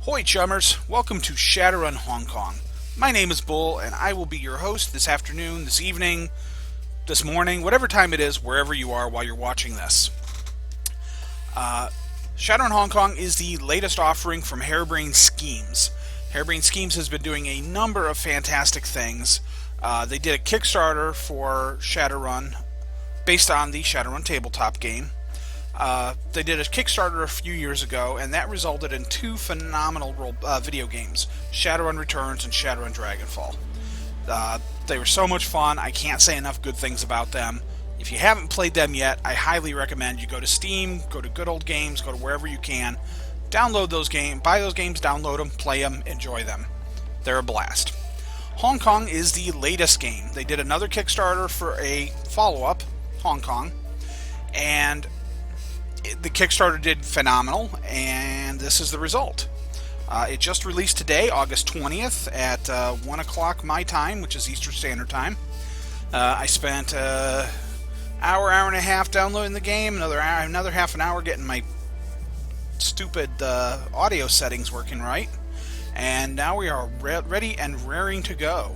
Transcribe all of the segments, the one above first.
Hoi chummers, welcome to Shadowrun Hong Kong. My name is Bull and I will be your host this afternoon, this evening, this morning, whatever time it is, wherever you are while you're watching this. Shadowrun Hong Kong is the latest offering from Harebrained Schemes. Harebrained Schemes has been doing a number of fantastic things. They did a Kickstarter for Shadowrun based on the Shadowrun tabletop game. They did a Kickstarter a few years ago, and that resulted in two phenomenal video games, Shadowrun Returns and Shadowrun Dragonfall. They were so much fun, I can't say enough good things about them. If you haven't played them yet, I highly recommend you go to Steam, go to Good Old Games, go to wherever you can, download those games, buy those games, download them, play them, enjoy them. They're a blast. Hong Kong is the latest game. They did another Kickstarter for a follow-up, Hong Kong, and the Kickstarter did phenomenal, and this is the result. It just released today, August 20th, at 1 o'clock my time, which is Eastern Standard Time. I spent an hour and a half downloading the game, another half an hour getting my stupid audio settings working right, and now we are ready and raring to go.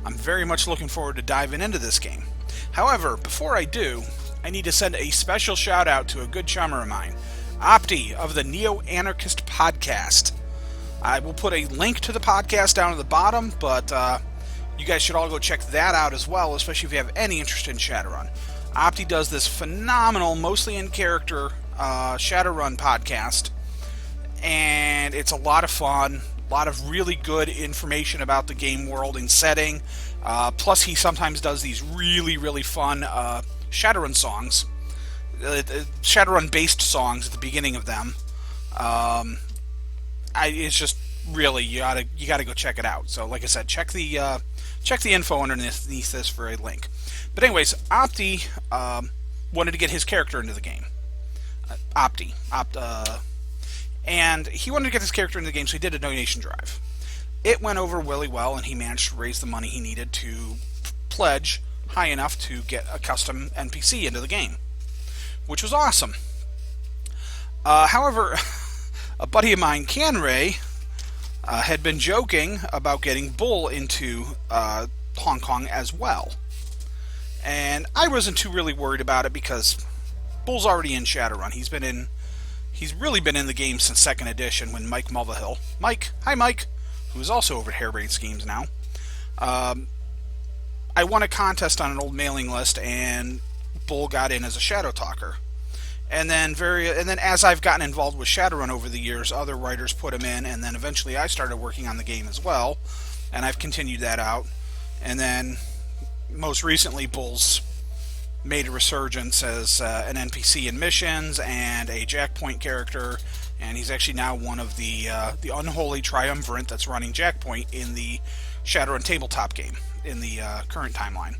I'm very much looking forward to diving into this game. However, before I do, I need to send a special shout out to a good chummer of mine, Opti of the Neo-Anarchist podcast. I will put a link to the podcast down at the bottom, but you guys should all go check that out as well, especially if you have any interest in Shadowrun. Opti does this phenomenal, mostly in character, Shadowrun podcast, and it's a lot of fun, a lot of really good information about the game world and setting. Plus, he sometimes does these really, really fun Shadowrun songs, Shadowrun-based songs at the beginning of them. It's just really you gotta go check it out. So, like I said, check the info underneath this for a link. But anyways, Opti wanted to get his character into the game. And he wanted to get his character into the game, so he did a donation drive. It went over really well, and he managed to raise the money he needed to pledge high enough to get a custom NPC into the game, which was awesome. However, a buddy of mine, Canray, had been joking about getting Bull into Hong Kong as well. And I wasn't too really worried about it because Bull's already in Shadowrun. He's really been in the game since 2nd edition when Mike Mulvihill, hi Mike, who is also over at Harebrained Schemes now, I won a contest on an old mailing list, and Bull got in as a Shadow Talker. And then as I've gotten involved with Shadowrun over the years, other writers put him in, and then eventually I started working on the game as well, and I've continued that out. And then most recently, Bull's made a resurgence as an NPC in missions and a Jackpoint character, and he's actually now one of the unholy triumvirate that's running Jackpoint in the Shadowrun tabletop game in the current timeline.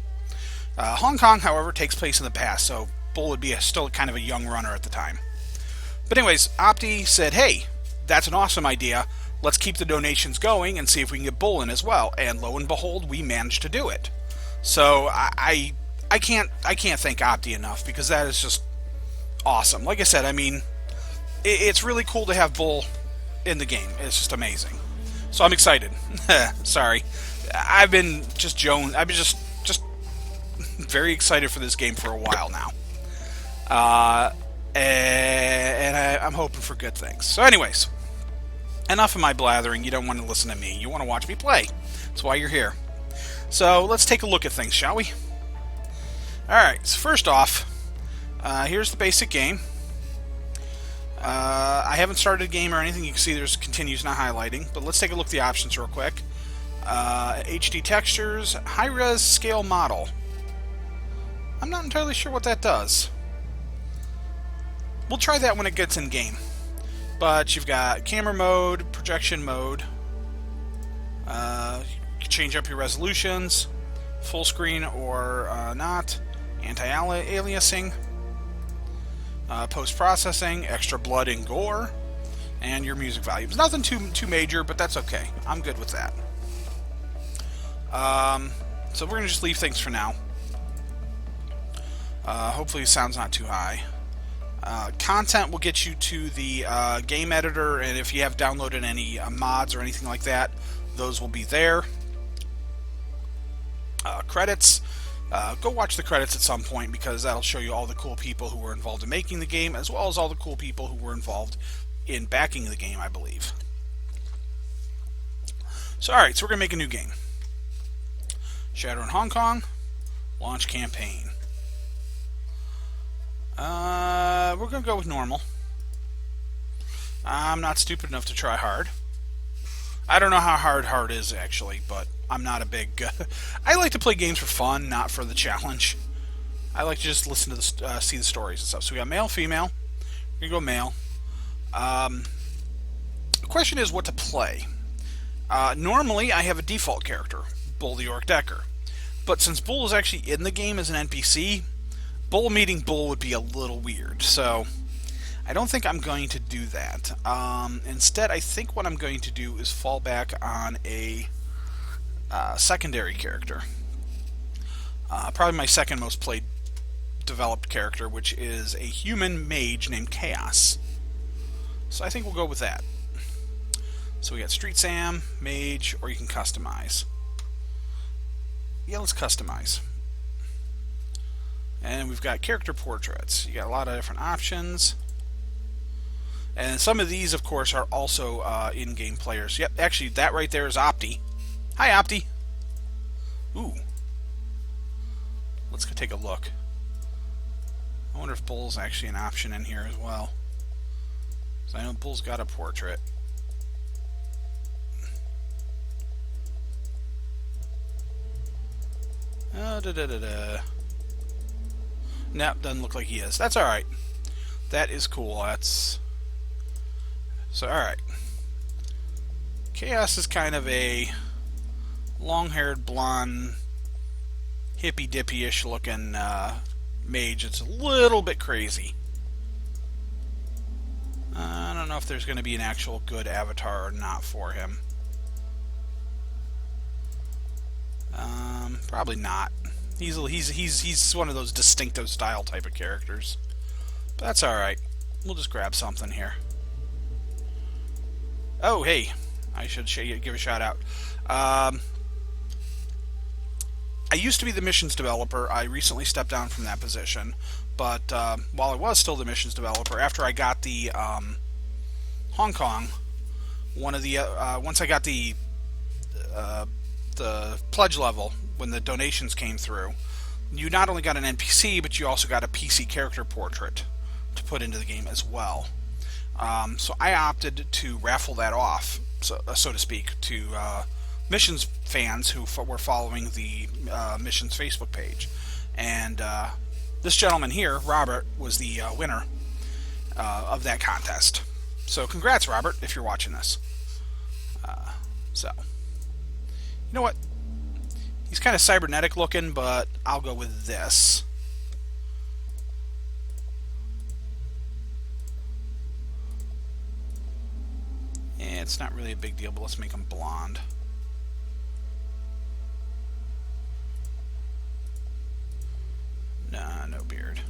Hong Kong, however, takes place in the past, so Bull would be still kind of a young runner at the time. But anyways, Opti said, hey, that's an awesome idea. Let's keep the donations going and see if we can get Bull in as well. And lo and behold, we managed to do it. So I can't thank Opti enough, because that is just awesome. Like I said, I mean, it's really cool to have Bull in the game. It's just amazing. So I'm excited. Sorry. I've been just very excited for this game for a while now. And I'm hoping for good things. So anyways, enough of my blathering. You don't want to listen to me. You want to watch me play. That's why you're here. So let's take a look at things, shall we? Alright, so first off, here's the basic game. I haven't started a game or anything. You can see there's continues not highlighting, but let's take a look at the options real quick. HD textures, high-res scale model. I'm not entirely sure what that does. We'll try that when it gets in game. But you've got camera mode, projection mode. You can change up your resolutions, full screen or not, anti-aliasing, post-processing, extra blood and gore, and your music volumes. Nothing too major, but that's okay. I'm good with that. So we're going to just leave things for now. Hopefully the sound's not too high. Content will get you to the game editor, and if you have downloaded any mods or anything like that, those will be there. Credits. Go watch the credits at some point, because that'll show you all the cool people who were involved in making the game, as well as all the cool people who were involved in backing the game, I believe. So, alright, so we're going to make a new game. Shadowrun Hong Kong, launch campaign. We're going to go with normal. I'm not stupid enough to try hard. I don't know how hard is, actually, but I'm not a big... I like to play games for fun, not for the challenge. I like to just listen to the see the stories and stuff. So we got male, female. We're going to go male. The question is what to play. Normally, I have a default character, Bull the Orc Decker. But since Bull is actually in the game as an NPC, Bull meeting Bull would be a little weird. So I don't think I'm going to do that. Instead, I think what I'm going to do is fall back on a secondary character. Probably my second most played developed character, which is a human mage named Chaos. So I think we'll go with that. So we got Street Sam, Mage, or you can customize. Yeah, let's customize. And we've got character portraits. You got a lot of different options. And some of these, of course, are also in-game players. Yep, actually, that right there is Opti. Hi, Opti. Ooh. Let's go take a look. I wonder if Bull's actually an option in here as well. So I know Bull's got a portrait. Nope, doesn't look like he is. That's alright. That is cool. That's... So, alright. Chaos is kind of a long-haired, blonde, hippy-dippy-ish looking mage. It's a little bit crazy. I don't know if there's going to be an actual good avatar or not for him. Probably not. He's one of those distinctive style type of characters. But that's alright. We'll just grab something here. Oh, hey. I should give a shout out. I used to be the missions developer. I recently stepped down from that position. But while I was still the missions developer, after I got the Hong Kong, once I got the pledge level, when the donations came through, you not only got an NPC, but you also got a PC character portrait to put into the game as well. So I opted to raffle that off, so to speak, to missions fans who were following the missions Facebook page. And this gentleman here, Robert, was the winner of that contest. So congrats, Robert, if you're watching this. You know what? He's kind of cybernetic looking, but I'll go with this. Yeah, it's not really a big deal, but let's make him blonde. Nah, no beard.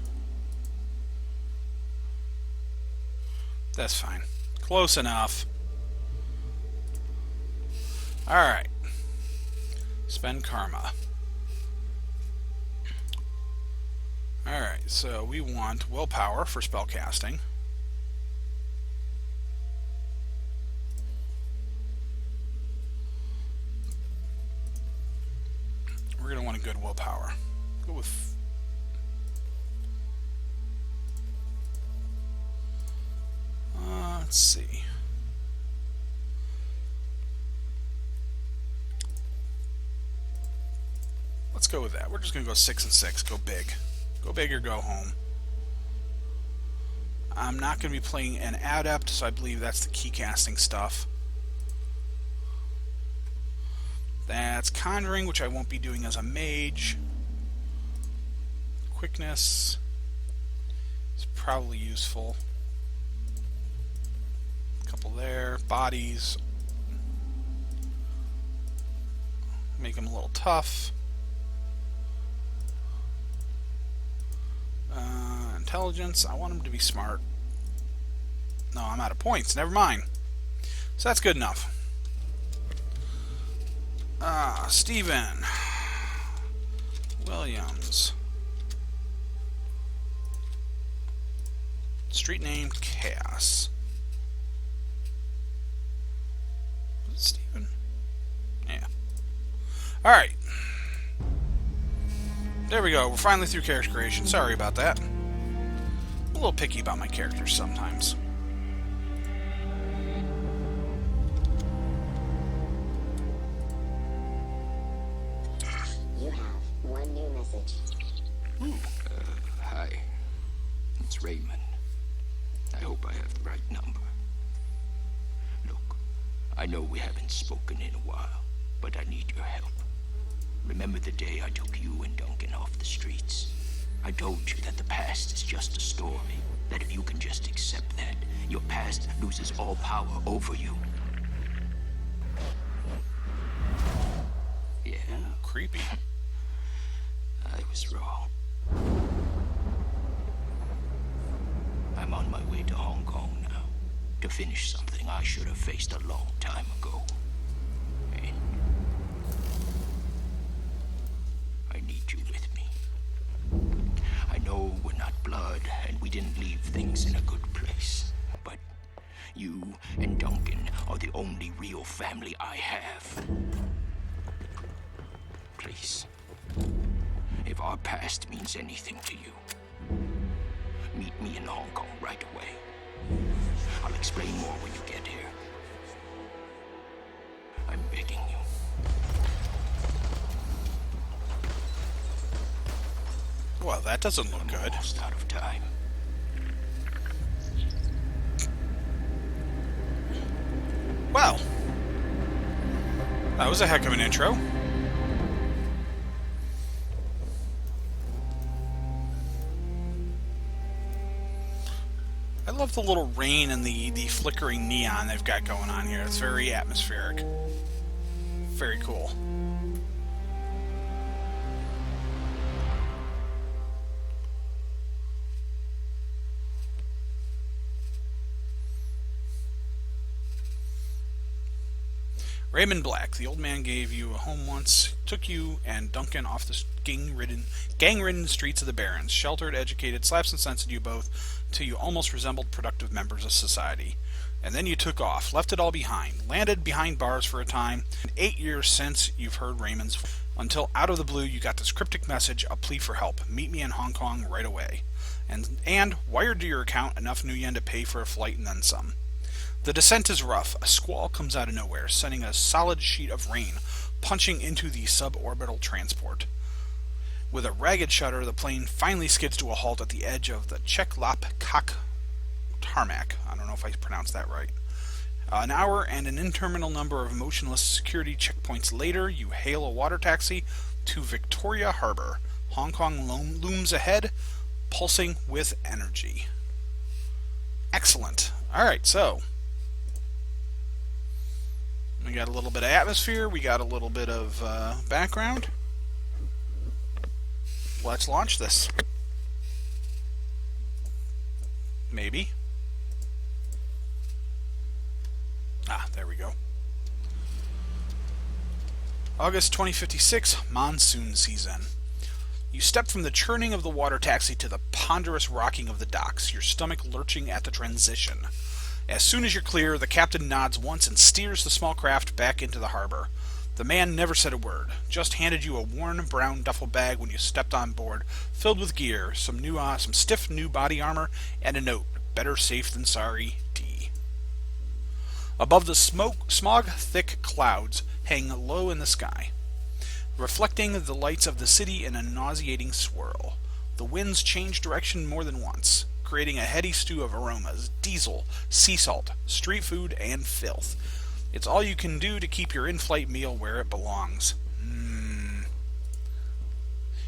That's fine. Close enough. Alright. Spend karma. Alright, so we want willpower for spellcasting. We're going to want a good willpower. Go with... let's see. Let's go with that. We're just going to go 6 and 6. Go big. Go big or go home. I'm not going to be playing an adept, so I believe that's the key casting stuff. That's conjuring, which I won't be doing as a mage. Quickness is probably useful. A couple there. Bodies. Make them a little tough. intelligence. I want him to be smart. No, I'm out of points. Never mind. So that's good enough. Stephen Williams. Street name, Chaos. Is it Stephen? Yeah. Alright. There we go. We're finally through character creation. Sorry about that. I'm a little picky about my characters sometimes. You have one new message. Ooh. Hi. It's Raymond. I hope I have the right number. Look, I know we haven't spoken in a while, but I need your help. Remember the day I took you and Duncan off the streets? I told you that the past is just a story, that if you can just accept that, your past loses all power over you. Yeah. Ooh, creepy. I was wrong. I'm on my way to Hong Kong now, to finish something I should have faced a long time ago. And I need you with me. I know we're not blood, and we didn't leave things in a good place, but you and Duncan are the only real family I have. Please, if our past means anything to you, meet me in Hong Kong right away. I'll explain more when you get here. I'm begging you. Well, that doesn't look I'm good. almost out of time. Well, that was a heck of an intro. I love the little rain and the flickering neon they've got going on here. It's very atmospheric. Very cool. Raymond Black, the old man gave you a home once, took you and Duncan off the gang-ridden streets of the Barrens, sheltered, educated, slaps and censored you both till you almost resembled productive members of society. And then you took off, left it all behind, landed behind bars for a time, and 8 years since you've heard Raymond's voice, until out of the blue you got this cryptic message, a plea for help. Meet me in Hong Kong right away. And wired to your account enough new yen to pay for a flight and then some. The descent is rough. A squall comes out of nowhere, sending a solid sheet of rain punching into the suborbital transport. With a ragged shudder, the plane finally skids to a halt at the edge of the Cheklap Kak tarmac. I don't know if I pronounced that right. An hour and an interminable number of motionless security checkpoints later, you hail a water taxi to Victoria Harbor. Hong Kong looms ahead, pulsing with energy. Excellent. Alright, so we got a little bit of atmosphere, we got a little bit of background. Let's launch this. Maybe. There we go. August 2056, monsoon season. You step from the churning of the water taxi to the ponderous rocking of the docks, your stomach lurching at the transition. As soon as you're clear, the captain nods once and steers the small craft back into the harbor. The man never said a word, just handed you a worn brown duffel bag when you stepped on board, filled with gear, some stiff new body armor, and a note, better safe than sorry, D. Above the smog-thick clouds hang low in the sky, reflecting the lights of the city in a nauseating swirl. The winds change direction more than once, creating a heady stew of aromas, diesel, sea salt, street food, and filth. It's all you can do to keep your in-flight meal where it belongs.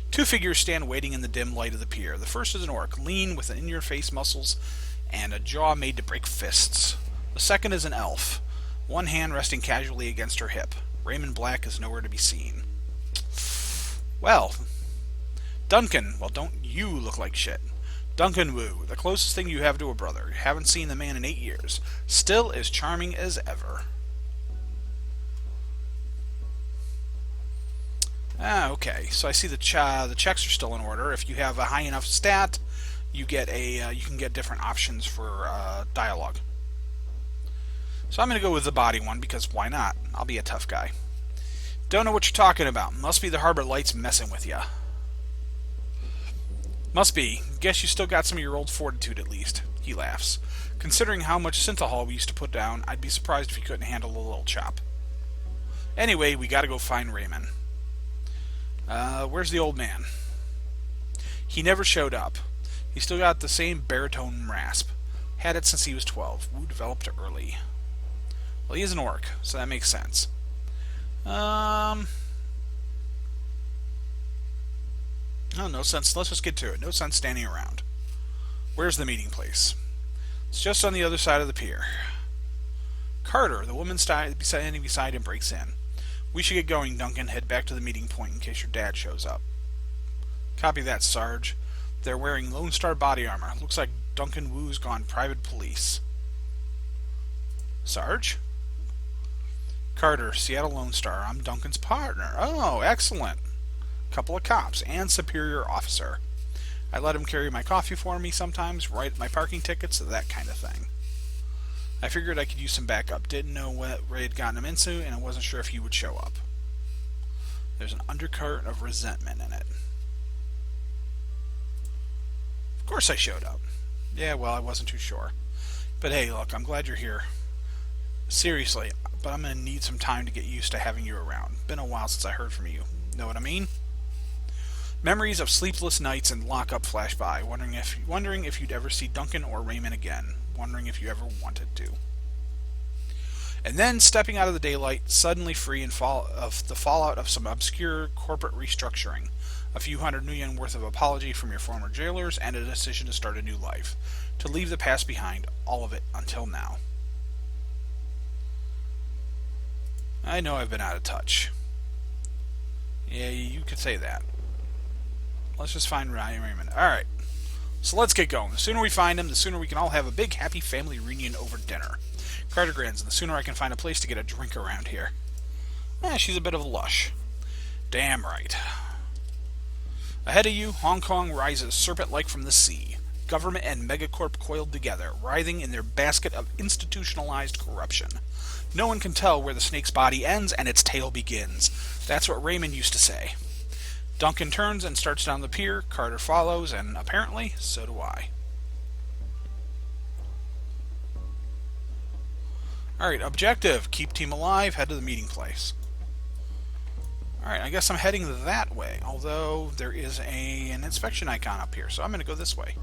Two figures stand waiting in the dim light of the pier. The first is an orc, lean with in-your-face muscles and a jaw made to break fists. The second is an elf, one hand resting casually against her hip. Raymond Black is nowhere to be seen. Well, Duncan, well, don't you look like shit. Duncan Wu, the closest thing you have to a brother. You haven't seen the man in 8 years. Still as charming as ever. Okay. So I see the checks are still in order. If you have a high enough stat, you get you can get different options for dialogue. So I'm going to go with the body one because why not? I'll be a tough guy. Don't know what you're talking about. Must be the harbor lights messing with ya. Must be. Guess you still got some of your old fortitude at least. He laughs. Considering how much synthahol we used to put down, I'd be surprised if you couldn't handle a little chop. Anyway, we gotta go find Raymond. Where's the old man? He never showed up. He still got the same baritone rasp. Had it since he was 12. Wu developed it early. Well, he is an orc, so that makes sense. Oh, no sense. Let's just get to it. No sense standing around. Where's the meeting place? It's just on the other side of the pier. Carter, the woman standing beside him, breaks in. We should get going, Duncan. Head back to the meeting point in case your dad shows up. Copy that, Sarge. They're wearing Lone Star body armor. Looks like Duncan Wu's gone private police. Sarge? Carter, Seattle Lone Star. I'm Duncan's partner. Oh, excellent. Couple of cops and superior officer. I let him carry my coffee for me sometimes, write my parking tickets, that kind of thing. I figured I could use some backup. Didn't know what Ray had gotten him into, and I wasn't sure if he would show up. There's an undercurrent of resentment in it. Of course I showed up. Yeah, well, I wasn't too sure. But hey, look, I'm glad you're here. Seriously, but I'm going to need some time to get used to having you around. Been a while since I heard from you. Know what I mean? Memories of sleepless nights and lockup flash by, wondering if you'd ever see Duncan or Raymond again, wondering if you ever wanted to. And then, stepping out of the daylight, suddenly free of the fallout of some obscure corporate restructuring, a few hundred yen worth of apology from your former jailers, and a decision to start a new life, to leave the past behind, all of it until now. I know I've been out of touch. Yeah, you could say that. Let's just find Raymond. Alright. So let's get going. The sooner we find him, the sooner we can all have a big happy family reunion over dinner. Carter grins, and the sooner I can find a place to get a drink around here. She's a bit of a lush. Damn right. Ahead of you, Hong Kong rises serpent-like from the sea. Government and megacorp coiled together, writhing in their basket of institutionalized corruption. No one can tell where the snake's body ends and its tail begins. That's what Raymond used to say. Duncan turns and starts down the pier. Carter follows, and apparently, so do I. Alright, objective. Keep team alive. Head to the meeting place. Alright, I guess I'm heading that way. Although, there is an inspection icon up here, so I'm going to go this way.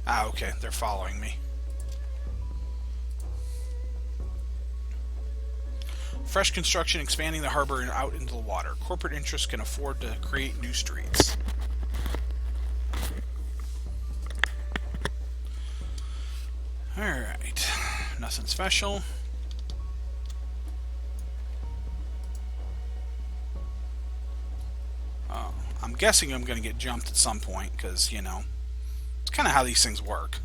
Okay. They're following me. Fresh construction expanding the harbor and out into the water. Corporate interests can afford to create new streets. Alright. Nothing special. I'm guessing I'm going to get jumped at some point, because, you know, it's kind of how these things work.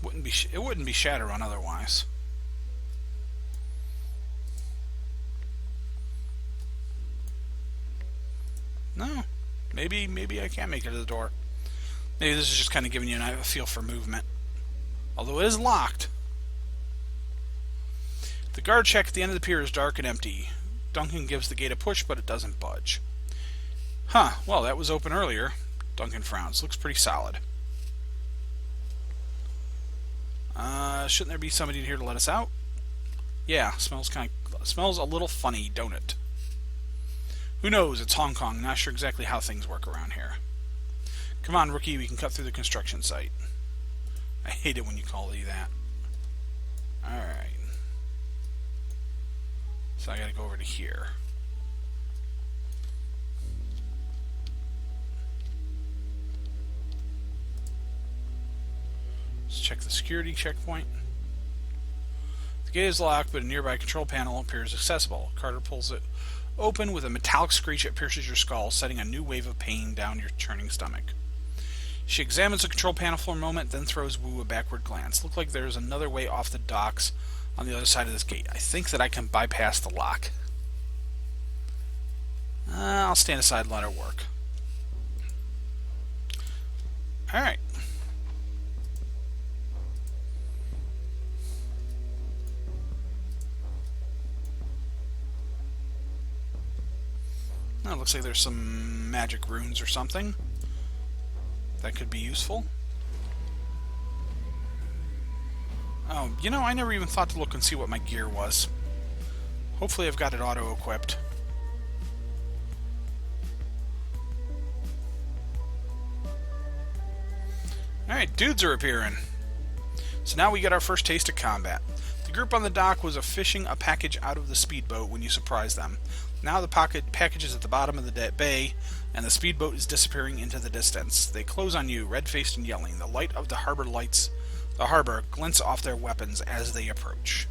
It wouldn't be Shadowrun otherwise. No. Maybe I can't make it to the door. Maybe this is just kind of giving you a feel for movement. Although it is locked. The guard shack at the end of the pier is dark and empty. Duncan gives the gate a push, but it doesn't budge. Huh, well, that was open earlier. Duncan frowns. Looks pretty solid. Shouldn't there be somebody in here to let us out? Yeah, smells a little funny, don't it? Who knows? It's Hong Kong. Not sure exactly how things work around here. Come on, rookie. We can cut through the construction site. I hate it when you call me that. Alright. So I gotta go over to here. Let's check the security checkpoint. The gate is locked, but a nearby control panel appears accessible. Carter pulls it open with a metallic screech that pierces your skull, setting a new wave of pain down your churning stomach. She examines the control panel for a moment, then throws Wu a backward glance. Looks like there's another way off the docks on the other side of this gate. I think that I can bypass the lock. I'll stand aside and let her work. Alright. Now it looks like there's some magic runes or something that could be useful. Oh, you know, I never even thought to look and see what my gear was. Hopefully I've got it auto-equipped. Alright, dudes are appearing. So now we get our first taste of combat. The group on the dock was fishing a package out of the speedboat when you surprised them. Now the package is at the bottom of the bay, and the speedboat is disappearing into the distance. They close on you, red-faced and yelling. The light of the harbor glints off their weapons as they approach.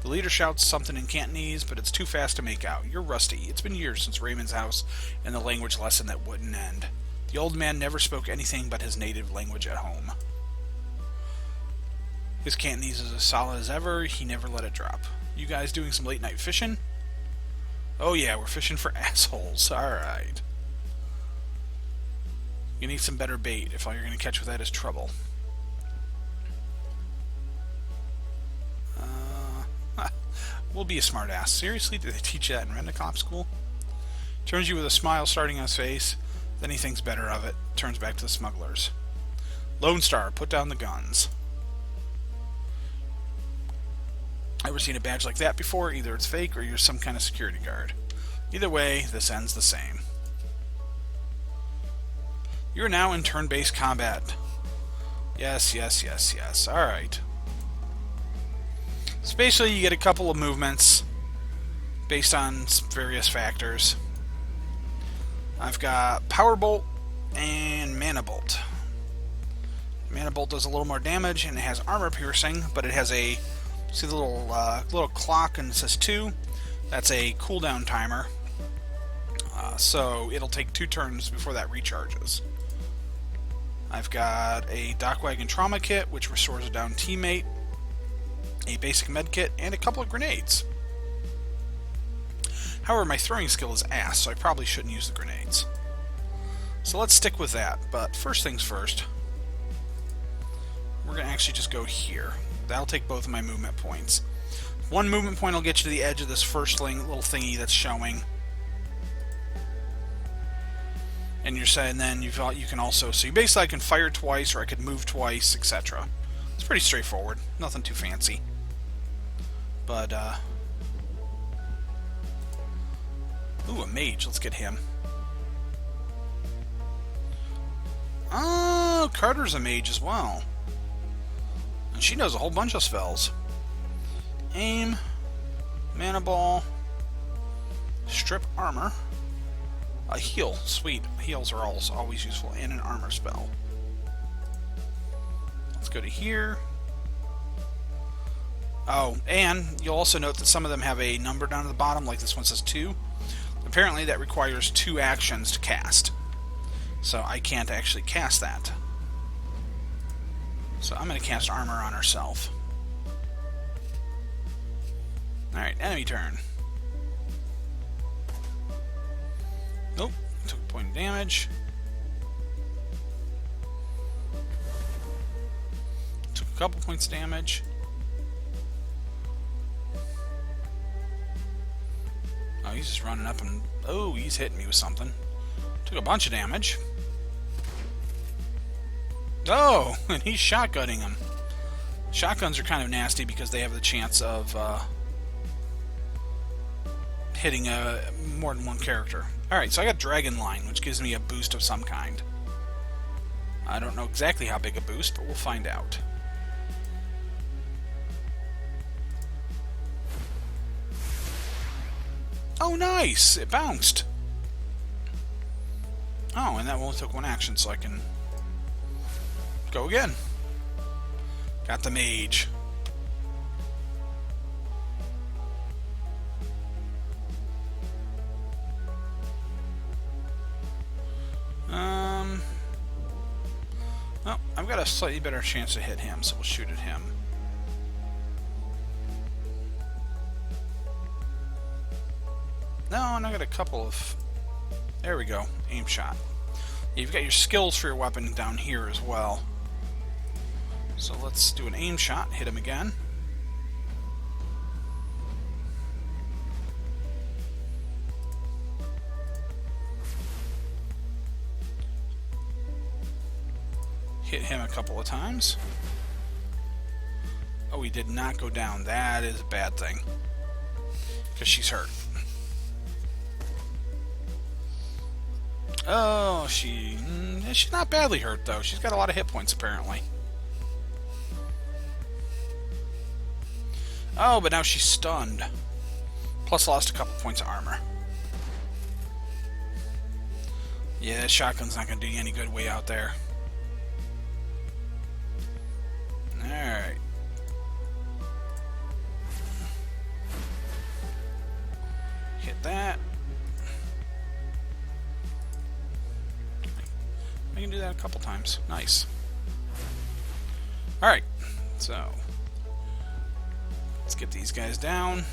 The leader shouts something in Cantonese, but it's too fast to make out. You're rusty. It's been years since Raymond's house and the language lesson that wouldn't end. The old man never spoke anything but his native language at home. His Cantonese is as solid as ever. He never let it drop. You guys doing some late-night fishing? Oh yeah, we're fishing for assholes. Alright. You need some better bait if all you're going to catch with that is trouble. We'll be a smartass. Seriously? Did they teach you that in Rent-A-Cop school? Turns you with a smile starting on his face. Then he thinks better of it. Turns back to the smugglers. Lone Star, put down the guns. Ever seen a badge like that before? Either it's fake or you're some kind of security guard. Either way, this ends the same. You're now in turn-based combat. Yes, yes, yes, yes. Alright. So basically you get a couple of movements based on various factors. I've got Power Bolt and Mana Bolt. Mana Bolt does a little more damage and it has armor piercing, but it has a, see the little clock and it says 2. That's a cooldown timer. So it'll take 2 turns before that recharges. I've got a Dockwagon Trauma Kit, which restores a downed teammate, a basic med kit, and a couple of grenades. However, my throwing skill is ass, so I probably shouldn't use the grenades. So let's stick with that, but first things first, we're going to actually just go here. That'll take both of my movement points. One movement point will get you to the edge of this first little thingy that's showing. And you're saying then you can also, so you basically I can fire twice or I could move twice, etc. It's pretty straightforward, nothing too fancy. But, ooh, a mage, let's get him. Oh, Carter's a mage as well. And she knows a whole bunch of spells. Aim, Mana Ball, Strip Armor, a heal, sweet. Heals are always useful, and an armor spell. Let's go to here. Oh, and you'll also note that some of them have a number down at the bottom, like this one says 2. Apparently that requires 2 actions to cast. So I can't actually cast that. So I'm going to cast armor on herself. Alright, enemy turn. Nope, took a point of damage. Took a couple points of damage. Oh, he's just running up and... oh, he's hitting me with something. Took a bunch of damage. Oh, and he's shotgunning him. Shotguns are kind of nasty because they have the chance of hitting more than one character. Alright, so I got Dragon Line, which gives me a boost of some kind. I don't know exactly how big a boost, but we'll find out. Oh, nice! It bounced! Oh, and that only took 1 action, so I can go again. Got the mage. I've got a slightly better chance to hit him, so we'll shoot at him. No, and I got a couple of... There we go. Aim shot. You've got your skills for your weapon down here as well. So let's do an aim shot. Hit him again. Hit him a couple of times. Oh, he did not go down. That is a bad thing. Because she's hurt. Oh, she's not badly hurt, though. She's got a lot of hit points, apparently. Oh, but now she's stunned. Plus lost a couple points of armor. Yeah, that shotgun's not going to do you any good way out there. Alright. Hit that. I can do that a couple times. Nice. Alright, so let's get these guys down.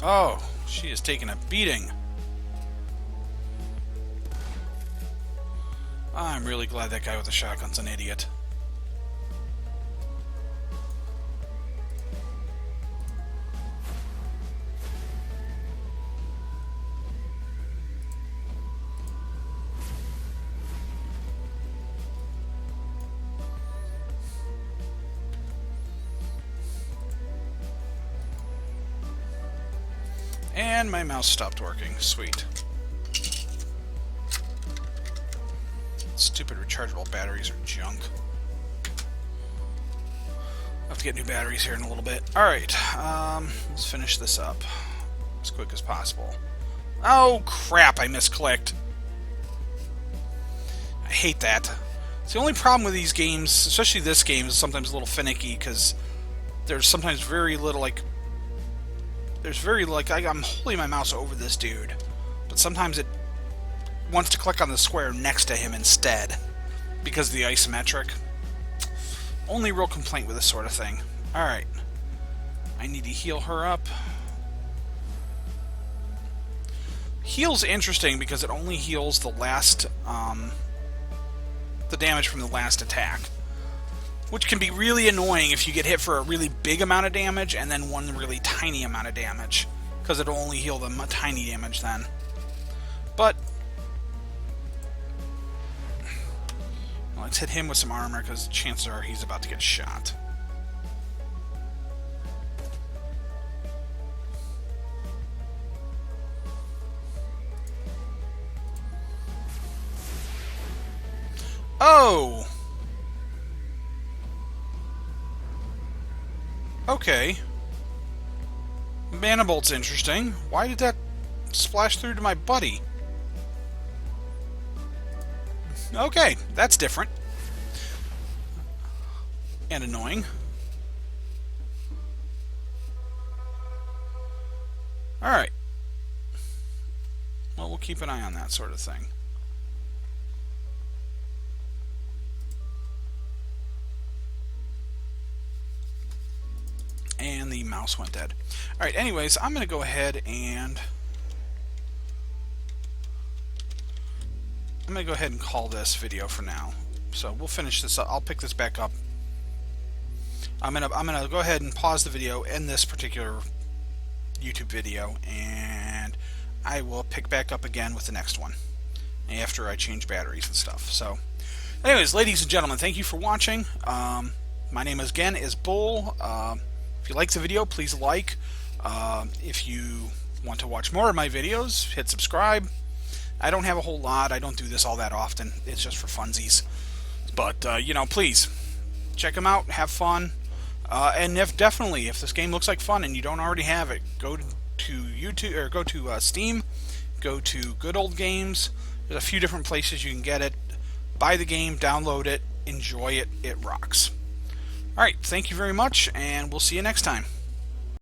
Oh, she is taking a beating. I'm really glad that guy with the shotgun's an idiot. And my mouse stopped working. Sweet. Stupid rechargeable batteries are junk. I'll have to get new batteries here in a little bit. Alright, let's finish this up as quick as possible. Oh, crap, I misclicked. I hate that. It's the only problem with these games, especially this game, is sometimes a little finicky, because there's sometimes very little, like... I'm holding my mouse over this dude, but sometimes it wants to click on the square next to him instead, because of the isometric. Only real complaint with this sort of thing. Alright. I need to heal her up. Heal's interesting because it only heals the last, the damage from the last attack. Which can be really annoying if you get hit for a really big amount of damage and then one really tiny amount of damage. Because it'll only heal the tiny damage then. But let's hit him with some armor, because chances are he's about to get shot. Oh! Okay. Manibolt's interesting. Why did that splash through to my buddy? Okay, that's different. And annoying. Alright. Well, we'll keep an eye on that sort of thing. And the mouse went dead. Alright, anyways, I'm going to go ahead and... call this video for now. So we'll finish this up. I'll pick this back up. I'm gonna go ahead and pause the video, end this particular YouTube video, and I will pick back up again with the next one after I change batteries and stuff. So, anyways, ladies and gentlemen, thank you for watching. My name again is Bull. If you like the video, please like. If you want to watch more of my videos, hit subscribe. I don't have a whole lot. I don't do this all that often. It's just for funsies. But, you know, please, check them out. Have fun. And if this game looks like fun and you don't already have it, go to YouTube, or go to Steam. Go to Good Old Games. There's a few different places you can get it. Buy the game, download it, enjoy it. It rocks. All right, thank you very much, and we'll see you next time.